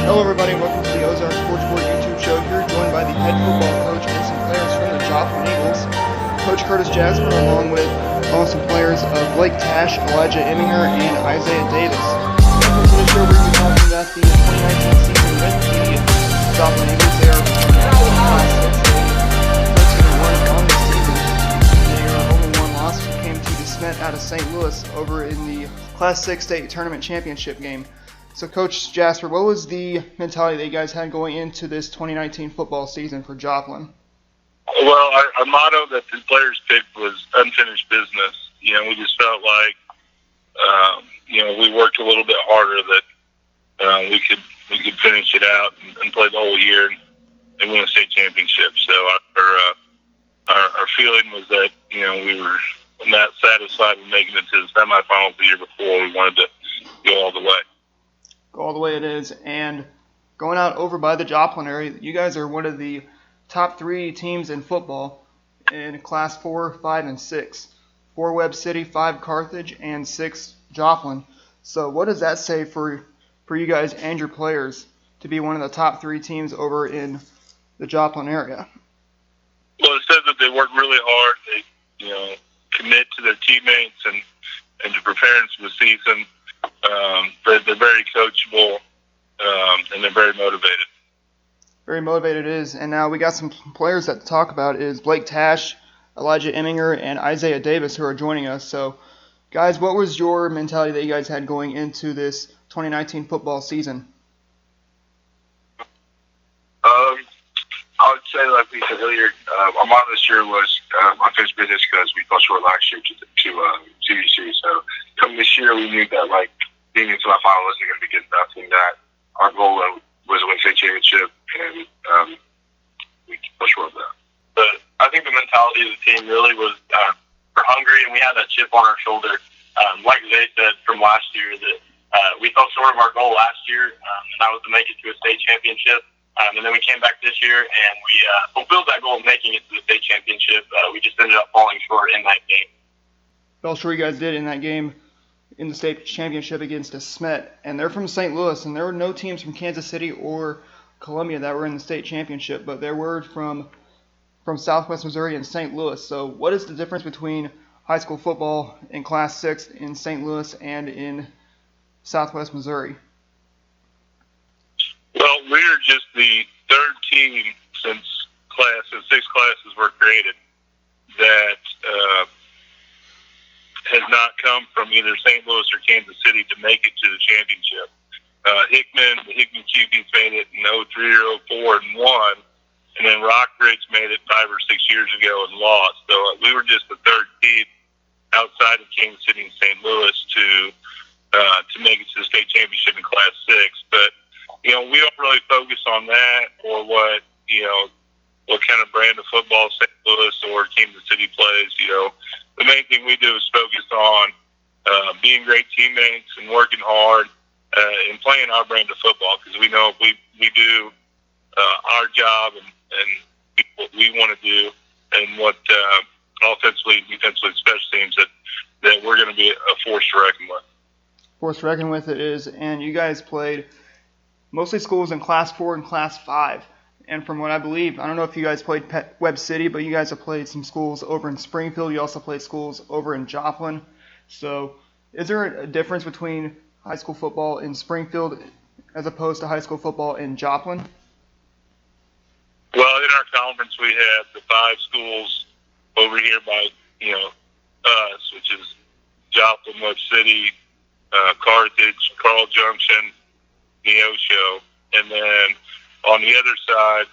Hello everybody, welcome to the Ozarks Sports Board YouTube show. Here joined by the head football coach and some players from the Joplin Eagles, Coach Curtis Jasper, along with some players of Blake Tash, Eminger, and Isaiah Davis. Welcome to the show. We're going to be talking about the 2019 season with the Joplin Eagles. They are class 13-1 on the season. Their only one loss came to DeSmet out of St. Louis over in the Class 6 state tournament championship game. So, Coach Jasper, what was the mentality that you guys had going into this 2019 football season for Joplin? Well, our motto that the players picked was unfinished business. We just felt like, we worked a little bit harder that we could finish it out and play the whole year and win a state championship. So our feeling was that, we were not satisfied with making it to the semifinals the year before. We wanted to go all the way. All the way it is, and going out over by the Joplin area, you guys are one of the top 3 teams in football in Class 4, 5, and 6. 4 Webb City, 5 Carthage, and 6 Joplin. So what does that say for you guys and your players to be one of the top 3 teams over in the Joplin area? Well, it says that they work really hard. They, commit to their teammates and to preparing for the season. They're very coachable, and they're very motivated. Very motivated it is. And now we got some players that to talk about is Blake Tash, Eminger, and Isaiah Davis who are joining us. So, guys, what was your mentality that you guys had going into this 2019 football season? I would say, like we said earlier, our motto this year was unfinished business because we fell short last year to CDC. So, coming this year, we knew that, being into my final wasn't going to be good enough, and that our goal was to win state championship, and we fell short of that. But I think the mentality of the team really was we're hungry, and we had that chip on our shoulder. Like Zay said from last year, that we fell short of our goal last year, and that was to make it to a state championship. And then we came back this year, and we fulfilled that goal of making it to the state championship. We just ended up falling short in that game. Fell short you guys did in that game in the state championship against DeSmet. And they're from St. Louis, and there were no teams from Kansas City or Columbia that were in the state championship, but there were from Southwest Missouri and St. Louis. So what is the difference between high school football in Class 6 in St. Louis and in Southwest Missouri? Well, we're just the 3rd team since 6 classes were created that has not come from either St. Louis or Kansas City to make it to the championship. The Hickman QBs made it in 03 or 04 and won, and then Rockbridge made it 5 or 6 years ago and lost. So we were just the 3rd team outside of Kansas City and St. Louis to make it to the state championship in Class 6. But we don't really focus on that or what kind of brand of football St. Louis or Kansas City plays. The main thing we do is focus on being great teammates and working hard and playing our brand of football, because we know if we do our job and what we want to do and what offensively, defensively, special teams, that we're going to be a force to reckon with. Force to reckon with it is, and you guys played mostly schools in Class 4 and Class 5. And from what I believe, I don't know if you guys played Webb City, but you guys have played some schools over in Springfield. You also played schools over in Joplin. So is there a difference between high school football in Springfield as opposed to high school football in Joplin? Well, in our conference, we have the 5 schools over here by, us, which is Joplin, Webb City, Carthage, Carl Junction, Neosho, and then on the other side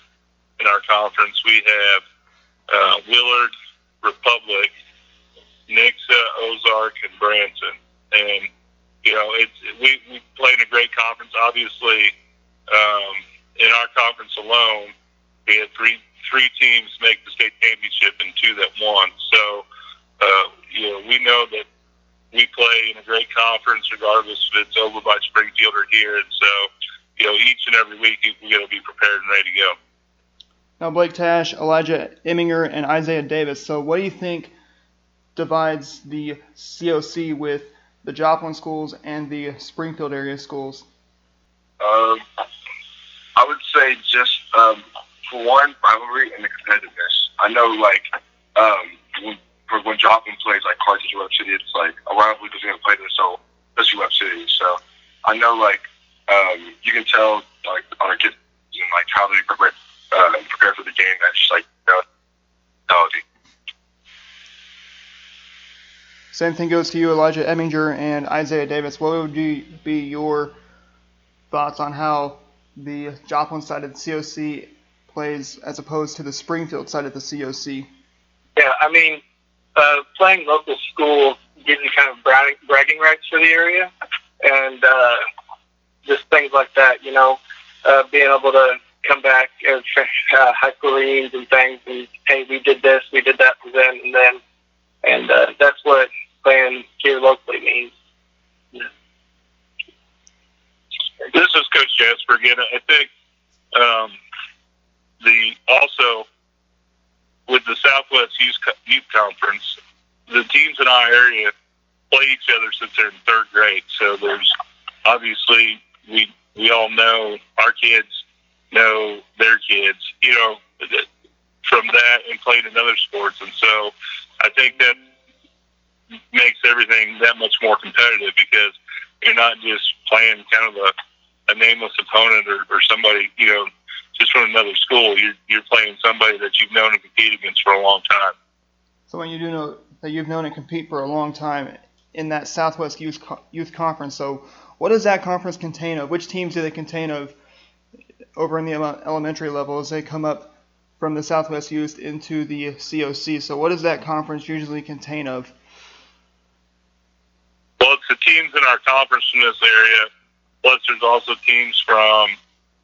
in our conference, we have Willard, Republic, Nixa, Ozark, and Branson. And, we play in a great conference. Obviously, in our conference alone, we had three teams make the state championship and 2 that won. So, we know that we play in a great conference regardless if it's over by Springfield or here. And so, each and every week we're going to be prepared and ready to go. Now, Blake Tash, Eminger, and Isaiah Davis. So what do you think divides the COC with the Joplin schools and the Springfield area schools? say just for one, rivalry and the competitiveness. I know, like, when Joplin plays like Carthage or Web City, it's like a rivalry because they're going to play them, so especially Web City. So I know, like, you can tell, like, on our kids and like how they prepare for the game. That's just like mentality. Same thing goes to you, Elijah Eminger and Isaiah Davis. What would be your thoughts on how the Joplin side of the COC plays as opposed to the Springfield side of the COC? Yeah, I mean, playing local school gives you kind of bragging rights for the area, and just things like that, you know, being able to come back as high school reunions and things, and hey, we did this, we did that for them, and that's what playing here locally means. This is Coach Jasper again. I think also with the Southwest Youth Conference, the teams in our area play each other since they're in third grade. So there's obviously we all know our kids know their kids, you know, from that and played in other sports. And so I think that makes everything that much more competitive because you're not just playing kind of a nameless opponent or somebody, you know, just from another school. You're playing somebody that you've known and competed against for a long time. So when you do know that you've known and compete for a long time in that Southwest Youth Conference, so what does that conference contain of? Which teams do they contain of over in the elementary level as they come up from the Southwest Youth into the COC? So what does that conference usually contain of? Well, it's the teams in our conference from this area, plus there's also teams from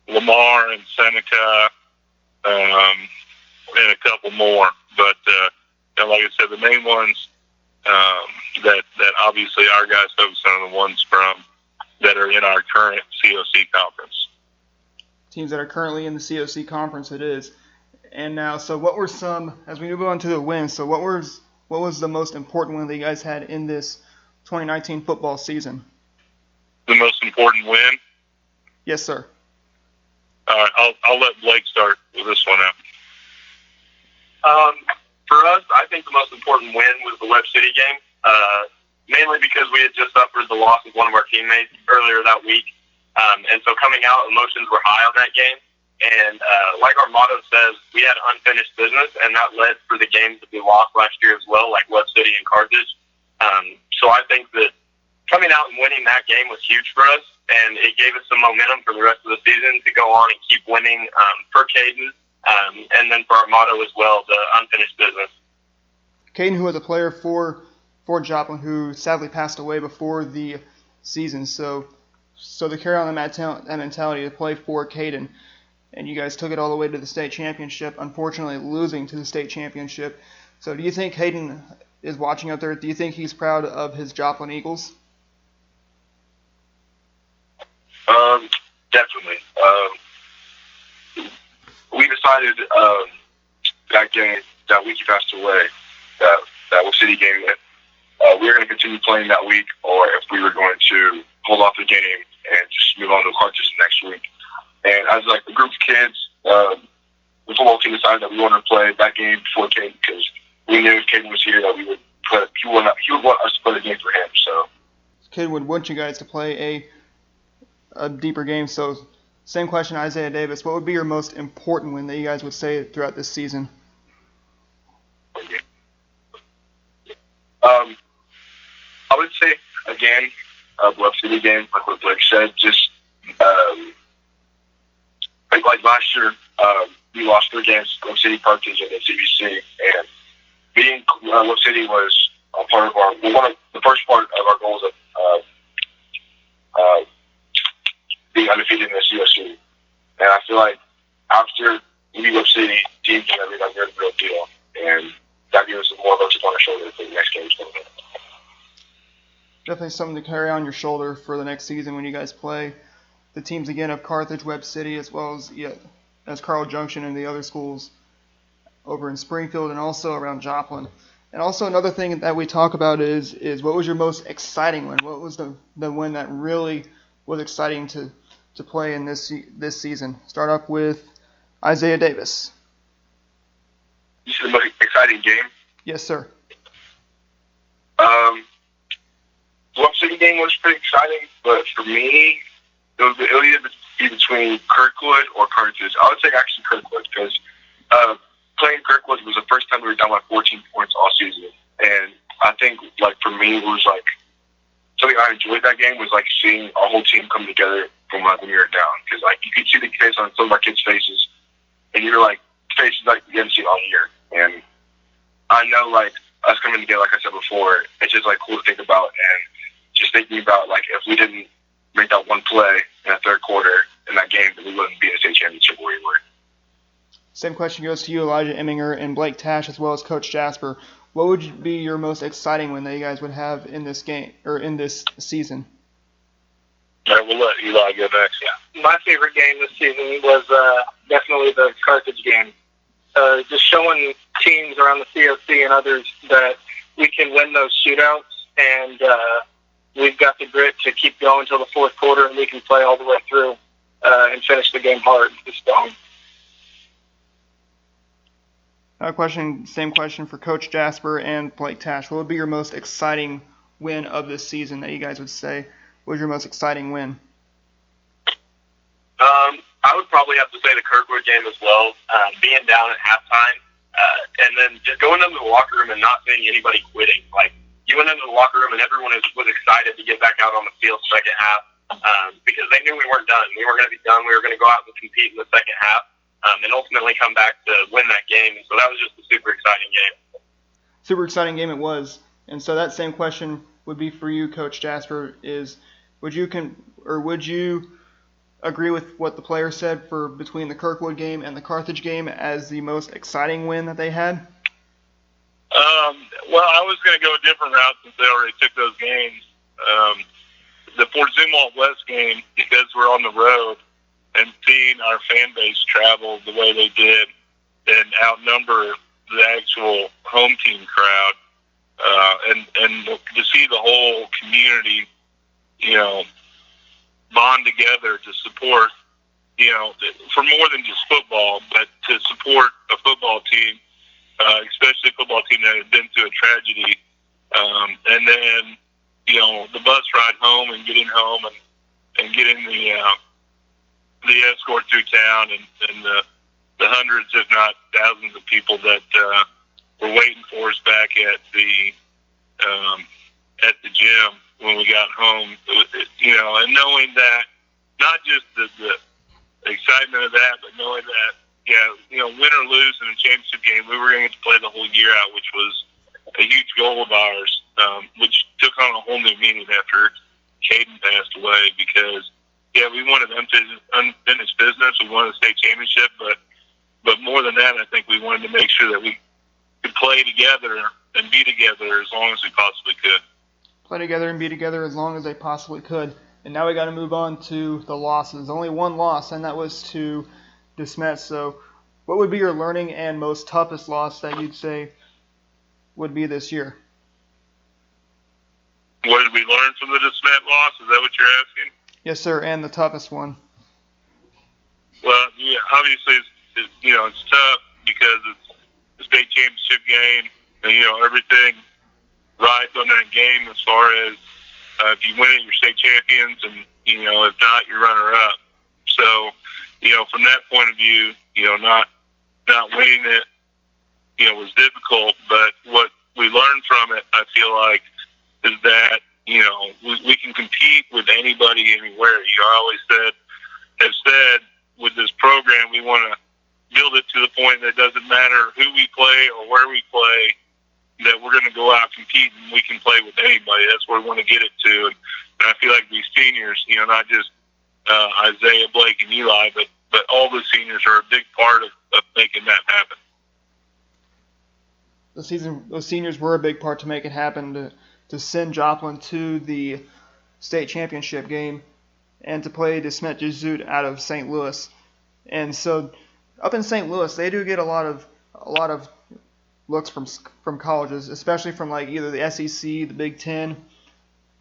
Lamar and Seneca, and a couple more. But you know, like I said, the main ones that obviously our guys focus on are the ones that are in our current COC conference. Teams that are currently in the COC conference, it is. And now, so what were some, as we move on to the wins, so what was the most important one that you guys had in this 2019 football season? The most important win? Yes, sir. All right, I'll let Blake start with this one out. For us, I think the most important win was the Web City game, mainly because we had just suffered the loss of one of our teammates earlier that week. And so coming out, emotions were high on that game. And like our motto says, we had unfinished business, and that led for the games that we lost last year as well, like Web City and Carthage. So I think that coming out and winning that game was huge for us, and it gave us some momentum for the rest of the season to go on and keep winning for Caden, and then for our motto as well, the unfinished business. Caden, who was a player for Joplin, who sadly passed away before the season, so to carry on that mentality to play for Caden, and you guys took it all the way to the state championship, unfortunately losing to the state championship. So do you think Caden is watching out there? Do you think he's proud of his Joplin Eagles? Definitely. We decided that game, that week he passed away, that Web City game, that we were going to continue playing that week, or if we were going to hold off the game and just move on to Carthage next week. And as like a group of kids, the football team decided that we wanted to play that game before Caden because we knew if Caden was here that he would want us to play the game for him. So Caden would want you guys to play a deeper game. So same question, Isaiah Davis. What would be your most important win that you guys would say throughout this season? I would say, again, Web City game, like what Blake said, just like last year, we lost against Web City, Carthage, and then CBC, and beating Web City was a part of the first part of our goals of being undefeated in the CSC. And I feel like after we beat Web City, teams can be like, they're the real deal, and that gives us some more of a chip on our shoulder for the next games coming up. Definitely something to carry on your shoulder for the next season when you guys play the teams again of Carthage, Web City, as well as Carl Junction and the other schools over in Springfield and also around Joplin. And also another thing that we talk about is what was your most exciting win? What was the win that really was exciting to play in this season? Start up with Isaiah Davis. You said the most exciting game? Yes, sir. Bluff City game was pretty exciting, but for me, it would either be between Kirkwood or Carthage. I would say actually Kirkwood because playing Kirkwood was the first time we were down by 14 points all season, and I think like for me it was like something I enjoyed that game was like seeing our whole team come together from like when we were down because like you could see the face on some of our kids' faces, and you're like faces like you haven't seen all year, and I know like us coming together, like I said before, it's just like cool to think about and just thinking about like if we didn't make that one play in the third quarter in that game, then we wouldn't be in the state championship where we were. Same question goes to you, Elijah Eminger and Blake Tash, as well as Coach Jasper. What would be your most exciting win that you guys would have in this game or in this season? All right, we'll let Eli go next. Yeah, my favorite game this season was definitely the Carthage game. Just showing teams around the COC and others that we can win those shootouts, and we've got the grit to keep going until the fourth quarter, and we can play all the way through and finish the game hard. Same question for Coach Jasper and Blake Tash. What would be your most exciting win of this season that you guys would say was your most exciting win? I would probably have to say the Kirkwood game as well. Being down at halftime, and then just going into the locker room and not seeing anybody quitting. Like, you went into the locker room and everyone was excited to get back out on the field second half because they knew we weren't done. We weren't going to be done. We were going to go out and compete in the second half and ultimately come back to win that game. And so that was just a super exciting game. Super exciting game it was. And so that same question would be for you, Coach Jasper, is would you agree with what the players said for between the Kirkwood game and the Carthage game as the most exciting win that they had? Well, I was going to go a different route since they already took those games. The Fort Zumwalt West game, because we're on the road and seeing our fan base travel the way they did and outnumber the actual home team crowd, and to see the whole community, bond together to support, for more than just football, but to support a football team, especially a football team that had been through a tragedy. And then, the bus ride home and getting home and getting the escort through town and the hundreds, if not thousands of people that were waiting for us back at the gym when we got home, and knowing that, not just the excitement of that, but knowing that, win or lose in a championship game, we were going to get to play the whole year out, which was a huge goal of ours, which took on a whole new meaning after Caden passed away because, we wanted unfinished business. We wanted a state championship, but more than that, I think we wanted to make sure that we could play together and be together as long as we possibly could. Play together and be together as long as they possibly could. And now we got to move on to the losses. Only one loss, and that was to DeSmet. So what would be your learning and most toughest loss that you'd say would be this year? What did we learn from the DeSmet loss? Is that what you're asking? Yes, sir, and the toughest one. Well, obviously, it's tough because it's the state championship game, and, everything rides on that game as far as if you win it, you're state champions, and, if not, you're runner-up. So, from that point of view, not winning it, was difficult, but what we learned from it, I feel like, is that, we can compete with anybody, anywhere. I always have said, with this program, we want to build it to the point that it doesn't matter who we play or where we play, that we're going to go out and compete and we can play with anybody. That's where we want to get it to. And I feel like these seniors, not just Isaiah, Blake, and Eli, but all the seniors are a big part of making that happen. Those seniors were a big part to make it happen, to send Joplin to the state championship game and to play DeSmet Jesuit out of St. Louis. And so up in St. Louis, they do get a lot of looks from colleges, especially from like either the SEC, the Big Ten,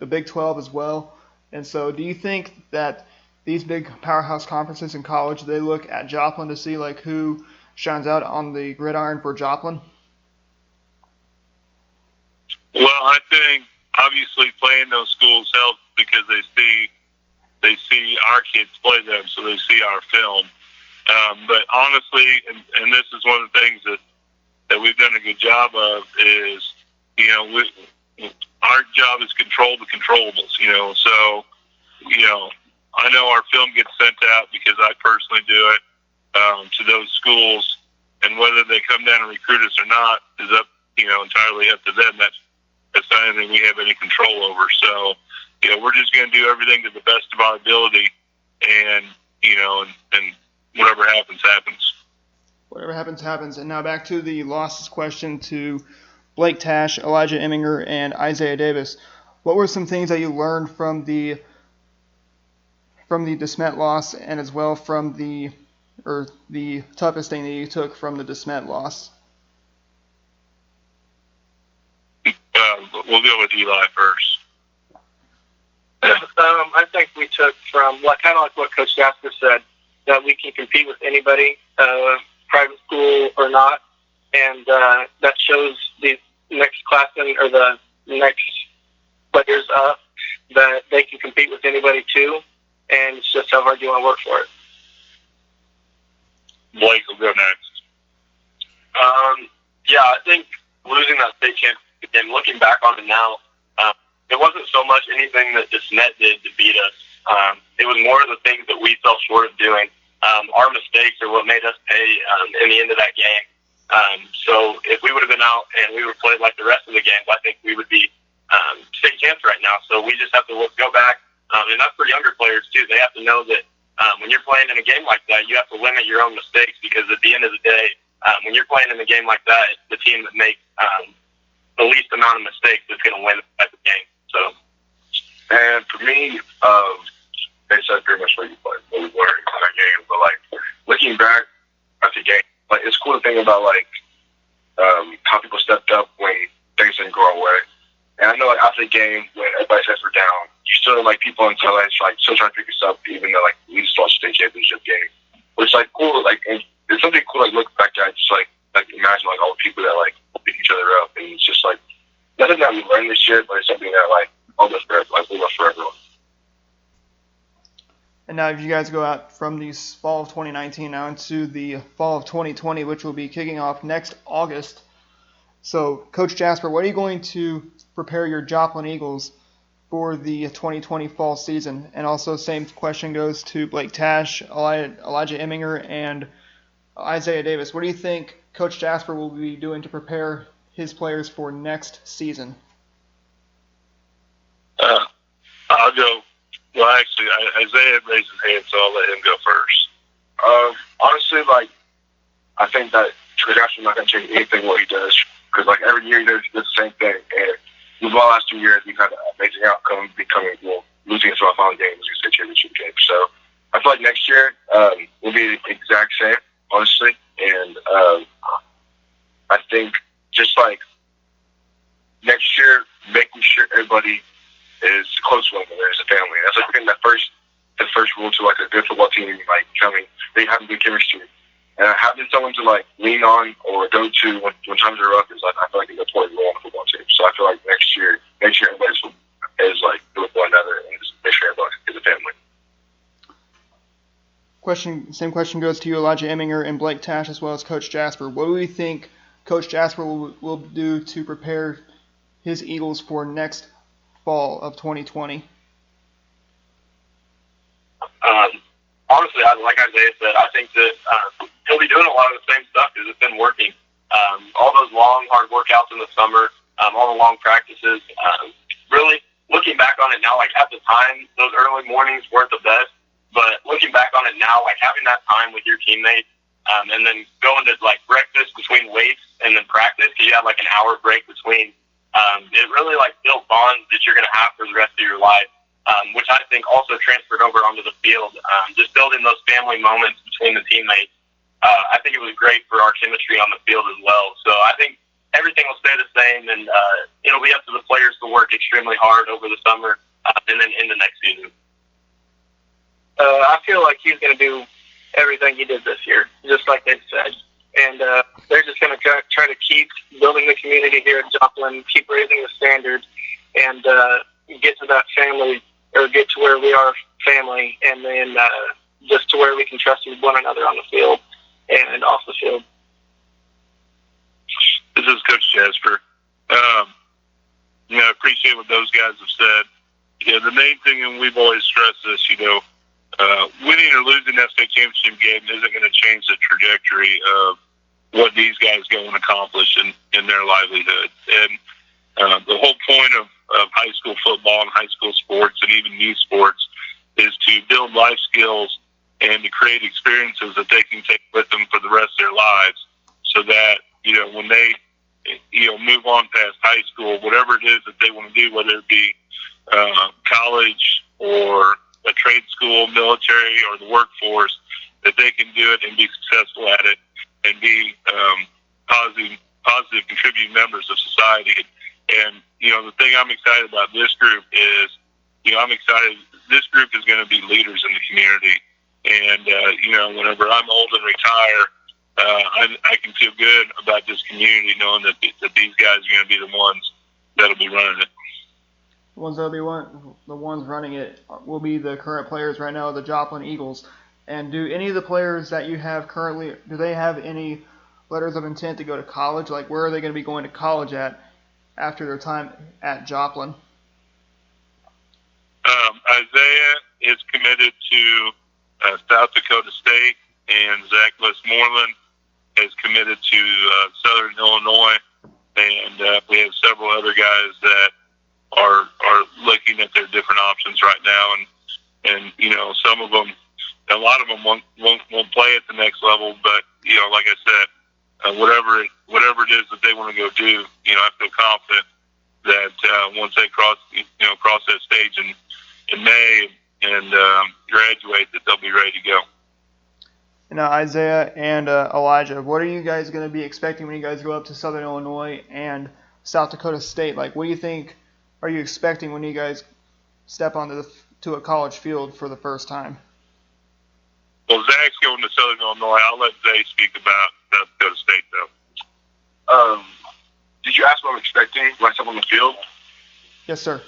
the Big 12 as well. And so do you think that these big powerhouse conferences in college, they look at Joplin to see like who shines out on the gridiron for Joplin? Well, I think obviously playing those schools helps because they see our kids play them, so they see our film. But honestly, and this is one of the things that we've done a good job of is, our job is control the controllables, So, I know our film gets sent out because I personally do it to those schools, and whether they come down and recruit us or not is up, entirely up to them. That's not anything we have any control over. So, we're just going to do everything to the best of our ability, and and whatever happens, happens. Whatever happens, happens. And now back to the losses question to Blake Tash, Elijah Eminger, and Isaiah Davis. What were some things that you learned from the DeSmet loss, and as well from the toughest thing that you took from the DeSmet loss? We'll go with Eli first. I think we took from kind of like what Coach Jasper said, that we can compete with anybody, private school or not, and that shows the next classmen or the next players up that they can compete with anybody too, and it's just how hard you want to work for it. Blake will go next. Yeah, I think losing that state championship game, looking back on it now, it wasn't so much anything that DeSmet did to beat us. It was more of the things that we fell short of doing. Our mistakes are what made us pay in the end of that game. So if we would have been out and we were played like the rest of the games, I think we would be state champs right now. So we just have to go back, and that's for younger players too. They have to know that when you're playing in a game like that, you have to limit your own mistakes, because at the end of the day, when you're playing in a game like that, it's the team that makes the least amount of mistakes that's going to win the game. So, and for me, they said pretty much what we learned in that game. But looking back at the game, it's cool to think about how people stepped up when things didn't go our way. And I know after the game, when everybody says we're down, you still people on television still trying to pick us up, even though we just lost the state championship game. Which cool. And it's something cool. Look back at just imagine all the people that pick each other up, and it's just nothing that we learned this year, but it's something that will live for everyone. And now if you guys go out from the fall of 2019 now into the fall of 2020, which will be kicking off next August. So, Coach Jasper, what are you going to prepare your Joplin Eagles for the 2020 fall season? And also, same question goes to Blake Tash, Elijah Eminger, and Isaiah Davis. What do you think Coach Jasper will be doing to prepare his players for next season? I'll go. Well, actually, Isaiah raised his hand, so I'll let him go first. Honestly, I think that Coach Jasper's not going to change anything what he does, because every year he does the same thing. And the last 2 years, we've had an amazing outcome, losing us to our final game, losing the state championship game. So I feel next year will be the exact same, honestly. And I think just next year, making sure everybody is close to one another as a family. That's I think the first rule to a good football team, they have good chemistry. And having someone to lean on or go to when times are rough is I feel it's important to go on a football team. So I feel next year everybody is with one another, and just make sure everybody is a family. Same question goes to you, Elijah Eminger, and Blake Tash, as well as Coach Jasper. What do we think Coach Jasper will do to prepare his Eagles for next fall of 2020? Honestly, like Isaiah said, I think that he'll be doing a lot of the same stuff because it's been working. All those long, hard workouts in the summer, all the long practices. Really, looking back on it now, at the time, those early mornings weren't the best. But looking back on it now, having that time with your teammates, and then going to breakfast between weights and then practice, because you have an hour break between. It really built bonds that you're going to have for the rest of your life, which I think also transferred over onto the field. Just building those family moments between the teammates. I think it was great for our chemistry on the field as well. So I think everything will stay the same, and it'll be up to the players to work extremely hard over the summer and then into next season. I feel like he's going to do everything he did this year, just like they said. And they're just going to try to keep building the community here at Joplin, keep raising the standard, and get to that family, or get to where we are family, and then just to where we can trust one another on the field and off the field. This is Coach Jasper. I appreciate what those guys have said. The main thing, and we've always stressed this, winning or losing that state championship game isn't going to change the trajectory of what these guys go and accomplish in their livelihood. And the whole point of high school football and high school sports and even youth sports is to build life skills and to create experiences that they can take with them for the rest of their lives, so that, when they, move on past high school, whatever it is that they want to do, whether it be college or a trade school, military, or the workforce, that they can do it and be successful at it and be positive contributing members of society. And, the thing I'm excited about this group is, I'm excited this group is going to be leaders in the community. And, whenever I'm old and retire, I can feel good about this community, knowing that these guys are going to be the ones that'll be running it. The ones that'll be the ones running it will be the current players right now, the Joplin Eagles. And do any of the players that you have currently, do they have any letters of intent to go to college? Like, where are they going to be going to college at after their time at Joplin? Isaiah is committed to South Dakota State, and Zach Westmoreland is committed to Southern Illinois, and we have several other guys that are looking at their different options right now, and some of them, a lot of them won't play at the next level, but like I said, whatever it is that they want to go do, I feel confident that once they cross that stage in May and graduate, that they'll be ready to go. Now, Isaiah and Elijah, what are you guys going to be expecting when you guys go up to Southern Illinois and South Dakota State? Like, what do you think are you expecting when you guys step onto to a college field for the first time? Well, Zach's going to Southern Illinois. I'll let Zay speak about South Dakota State, though. Did you ask what I'm expecting when I step on the field? Yes, sir.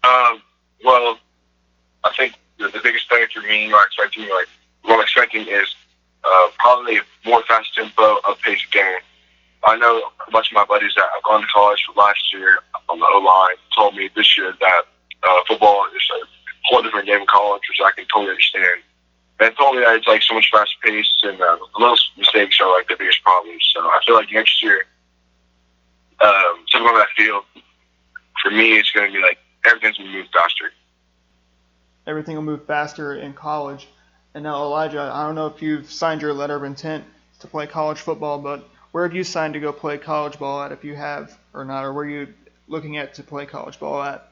Well, I think the biggest thing for me, what I'm expecting is probably a more fast tempo, up-paced game. I know a bunch of my buddies that have gone to college for last year on the O-line told me this year that football is a whole different game in college, which I can totally understand. And told me that it's like so much fast paced, and the little mistakes are like the biggest problems. So I feel like next year, something on that field, for me, it's going to be like everything's going to move faster. Everything will move faster in college. And now, Elijah, I don't know if you've signed your letter of intent to play college football, but where have you signed to go play college ball at, if you have or not, or where are you looking at to play college ball at?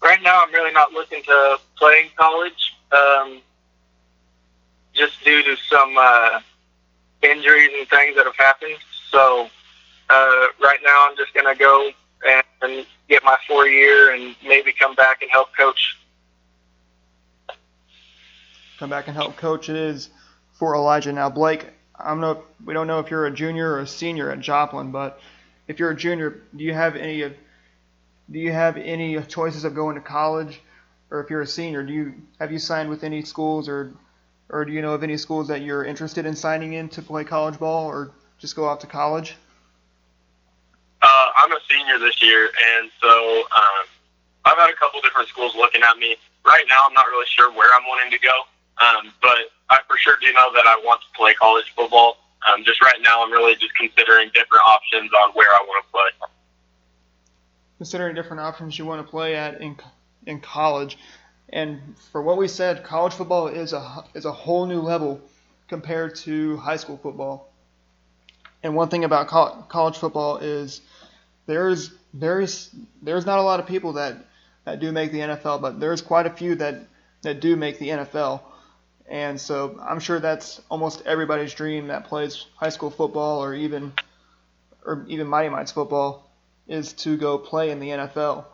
Right now, I'm really not looking to play in college, just due to some injuries and things that have happened. So right now, I'm just going to go and get my 4-year and maybe come back and help coach. Come back and help coach it is for Elijah. Now, Blake, we don't know if you're a junior or a senior at Joplin, but if you're a junior, do you have any choices of going to college? Or if you're a senior, have you signed with any schools, or do you know of any schools that you're interested in signing in to play college ball, or just go off to college? I'm a senior this year, and so I've had a couple different schools looking at me. Right now, I'm not really sure where I'm wanting to go, but I for sure do know that I want to play college football. Just right now, I'm really just considering different options on where I want to play. Considering different options you want to play at in college. And for what we said, college football is a whole new level compared to high school football. And one thing about college football is there's not a lot of people that do make the NFL, but there's quite a few that do make the NFL. And so I'm sure that's almost everybody's dream that plays high school football or even Mighty Mites football, is to go play in the NFL.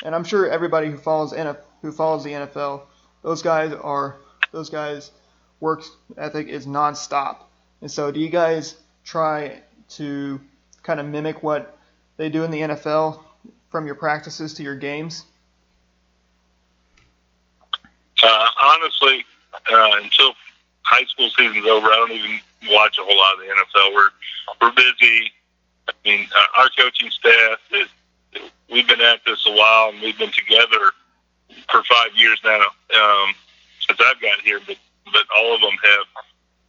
And I'm sure everybody who who follows the NFL, those guys' work ethic is nonstop. And so, do you guys try to kind of mimic what they do in the NFL from your practices to your games? Honestly, until high school season's over, I don't even watch a whole lot of the NFL. We're busy. I mean, our coaching staff, we've been at this a while, and we've been together for 5 years now since I've got here. But all of them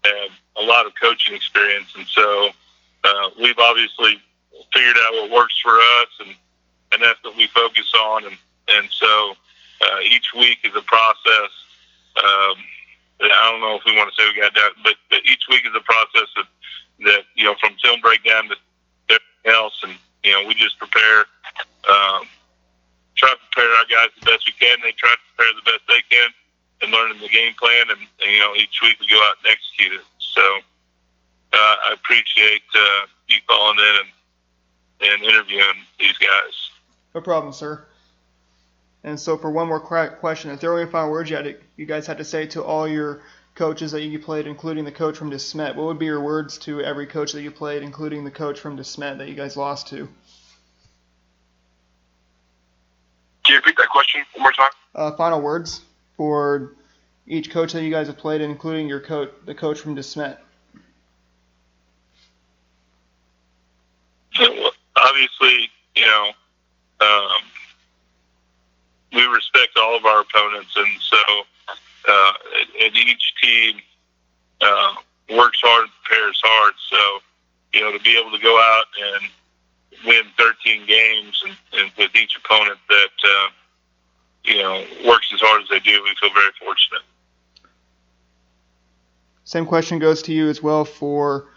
have a lot of coaching experience, and so we've obviously figured out what works for us, and that's what we focus on. And so each week is a process. I don't know if we want to say we got that, but each week is a process that from film breakdown to everything else, and we just prepare, try to prepare our guys the best we can. They try to prepare the best they can and learning the game plan, and each week we go out and execute it. So I appreciate you calling in and interviewing these guys. No problem, sir. And so for one more question, if there were any final words you guys had to say to all your coaches that you played, including the coach from DeSmet, what would be your words to every coach that you played, including the coach from DeSmet that you guys lost to? Can you repeat that question one more time? Final words for each coach that you guys have played, including the coach from DeSmet. Obviously, we respect all of our opponents, and so and each team works hard and prepares hard. So, to be able to go out and win 13 games and with each opponent that works as hard as they do, we feel very fortunate. Same question goes to you as well for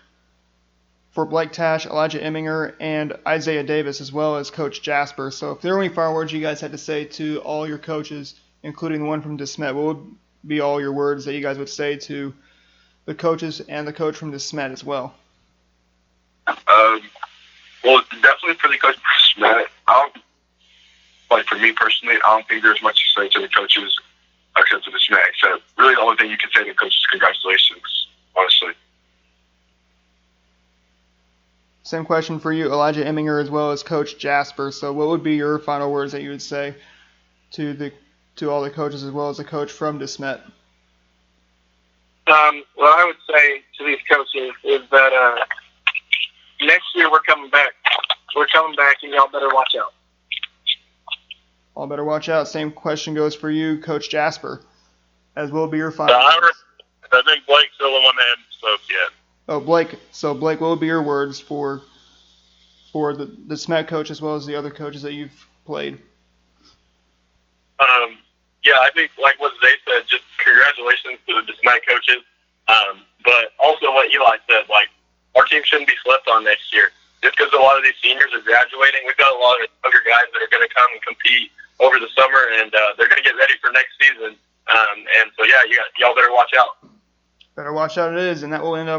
Blake Tash, Elijah Eminger, and Isaiah Davis, as well as Coach Jasper. So if there were any final words you guys had to say to all your coaches, including the one from DeSmet, what would be all your words that you guys would say to the coaches and the coach from DeSmet as well? Well, definitely for the coach from DeSmet. For me personally, I don't think there's much to say to the coaches except to DeSmet. Except really the only thing you can say to the coaches is congratulations, honestly. Same question for you, Elijah Eminger, as well as Coach Jasper. So what would be your final words that you would say to all the coaches as well as the coach from DeSmet? What I would say to these coaches is that next year we're coming back. We're coming back, and y'all better watch out. All better watch out. Same question goes for you, Coach Jasper, as will be your final words. I think Blake's still the one that hadn't spoke yet. Oh, Blake. So, Blake, what would be your words for the SMET coach as well as the other coaches that you've played? Yeah, I think like what Zay said, just congratulations to the SMET coaches. But also what Eli said, our team shouldn't be slept on next year. Just because a lot of these seniors are graduating, we've got a lot of younger guys that are going to come and compete over the summer, and they're going to get ready for next season. And so, yeah, y'all better watch out. Better watch out it is, and that will end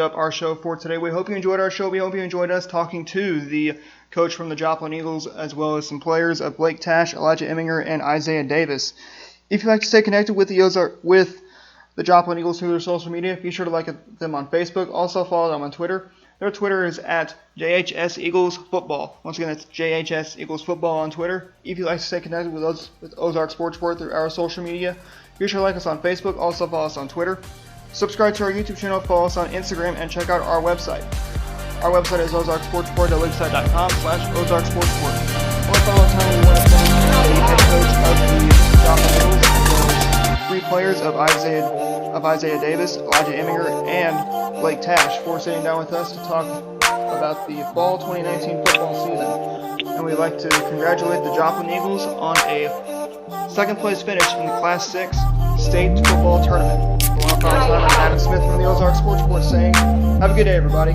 up our show for today. We hope you enjoyed our show. We hope you enjoyed us talking to the coach from the Joplin Eagles, as well as some players of Blake Tash, Elijah Eminger, and Isaiah Davis. If you'd like to stay connected with the Joplin Eagles through their social media, be sure to like them on Facebook. Also follow them on Twitter. Their Twitter is at JHS Eagles Football. Once again, that's JHS Eagles Football on Twitter. If you'd like to stay connected with us with Ozarks Sports Report through our social media, be sure to like us on Facebook. Also follow us on Twitter. Subscribe to our YouTube channel, follow us on Instagram, and check out our website. Our website is ozarksportsreport.wixsite.com/ozarksportsreport. One final time, we want to thank the head coach of the Joplin Eagles, as well as 3 players of Isaiah Davis, Elijah Eminger, and Blake Tash for sitting down with us to talk about the fall 2019 football season. And we'd like to congratulate the Joplin Eagles on a second place finish in the Class 6 state football tournament. One final time, I'm Adam Smith from the Ozarks Sports Report saying, have a good day, everybody.